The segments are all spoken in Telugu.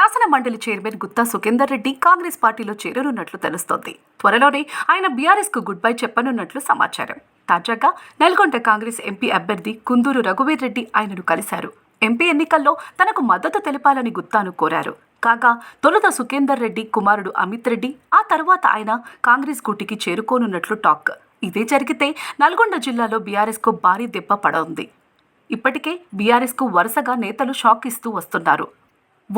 శాసన మండలి చైర్మన్ గుత్తా సుఖేందర్ రెడ్డి కాంగ్రెస్ పార్టీలో చేరనున్నట్లు తెలుస్తోంది. త్వరలోనే ఆయన బీఆర్ఎస్ కు గుడ్ బై చెప్పనున్నట్లు సమాచారం. తాజాగా నల్గొండ కాంగ్రెస్ ఎంపీ అభ్యర్థి కుందూరు రఘువీర్ రెడ్డి ఆయనను కలిశారు. ఎంపీ ఎన్నికల్లో తనకు మద్దతు తెలపాలని గుత్తాను కోరారు. కాగా తొలుత సుఖేందర్ రెడ్డి కుమారుడు అమిత్ రెడ్డి, ఆ తర్వాత ఆయన కాంగ్రెస్ గూటికి చేరుకోనున్నట్లు టాక్. ఇదే జరిగితే నల్గొండ జిల్లాలో బీఆర్ఎస్ కు భారీ దెబ్బ పడనుంది. ఇప్పటికే బీఆర్ఎస్ కు వరుసగా నేతలు షాక్ ఇస్తూ వస్తున్నారు.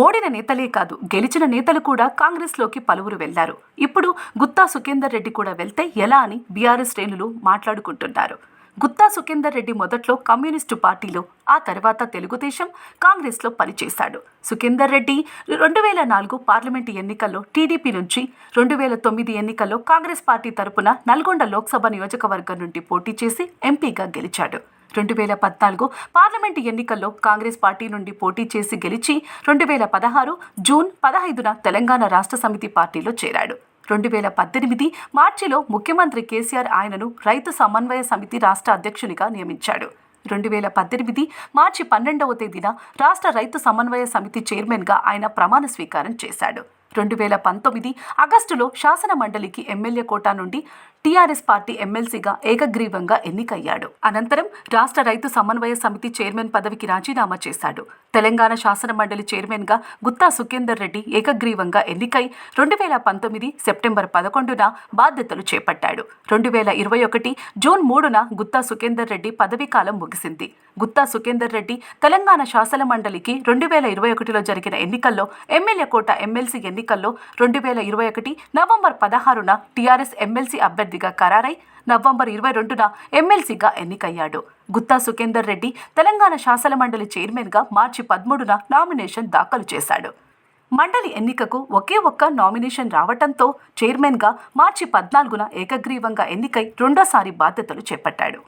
ఓడిన నేతలే కాదు, గెలిచిన నేతలు కూడా కాంగ్రెస్లోకి పలువురు వెళ్లారు. ఇప్పుడు గుత్తా సుఖేందర్ రెడ్డి కూడా వెళ్తే ఎలా అని బీఆర్ఎస్ శ్రేణులు మాట్లాడుకుంటున్నారు. గుత్తా సుఖేందర్ రెడ్డి మొదట్లో కమ్యూనిస్టు పార్టీలో, ఆ తర్వాత తెలుగుదేశం, కాంగ్రెస్లో పనిచేశాడు. సుఖేందర్ రెడ్డి 2004 పార్లమెంటు ఎన్నికల్లో టీడీపీ నుంచి, 2009 ఎన్నికల్లో కాంగ్రెస్ పార్టీ తరపున నల్గొండ లోక్సభ నియోజకవర్గం నుండి పోటీ చేసి ఎంపీగా గెలిచాడు. 2014 పార్లమెంటు ఎన్నికల్లో కాంగ్రెస్ పార్టీ నుండి పోటీ చేసి గెలిచి 2016 జూన్ 15న తెలంగాణ రాష్ట్ర సమితి పార్టీలో చేరాడు. 2018 మార్చిలో ముఖ్యమంత్రి కేసీఆర్ ఆయనను రైతు సమన్వయ సమితి రాష్ట్ర అధ్యక్షునిగా నియమించాడు. 2018 మార్చి 12వ తేదీన రాష్ట్ర రైతు సమన్వయ సమితి చైర్మన్గా ఆయన ప్రమాణ స్వీకారం చేశాడు. 2019 ఆగస్టులో శాసన మండలికి ఎమ్మెల్యే కోటా నుండి టీఆర్ఎస్ పార్టీ ఎమ్మెల్సీగా ఏకగ్రీవంగా ఎన్నికయ్యాడు. అనంతరం రాష్ట్ర రైతు సమన్వయ సమితి చైర్మన్ పదవికి రాజీనామా చేశాడు. తెలంగాణ శాసన మండలి చైర్మన్గా గుత్తా సుఖేందర్ రెడ్డి ఏకగ్రీవంగా ఎన్నికై 2019 సెప్టెంబర్ 11న బాధ్యతలు చేపట్టాడు. 2021 జూన్ 3న గుత్తా సుఖేందర్ రెడ్డి పదవీకాలం ముగిసింది. గుత్తా సుఖేందర్ రెడ్డి తెలంగాణ శాసన మండలికి 2021లో జరిగిన ఎన్నికల్లో ఎమ్మెల్యే కోట ఎమ్మెల్సీ ఎన్నికల్లో 2021 నవంబర్ 16న టీఆర్ఎస్ ఎమ్మెల్సీ అభ్యర్థిగా ఖరారై నవంబర్ 22న ఎమ్మెల్సీగా ఎన్నికయ్యాడు. గుత్తా సుఖేందర్ రెడ్డి తెలంగాణ శాసన మండలి చైర్మన్గా మార్చి 13న నామినేషన్ దాఖలు చేశాడు. మండలి ఎన్నికకు ఒకే ఒక్క నామినేషన్ రావటంతో చైర్మన్గా మార్చి 14న ఏకగ్రీవంగా ఎన్నికై రెండోసారి బాధ్యతలు చేపట్టాడు.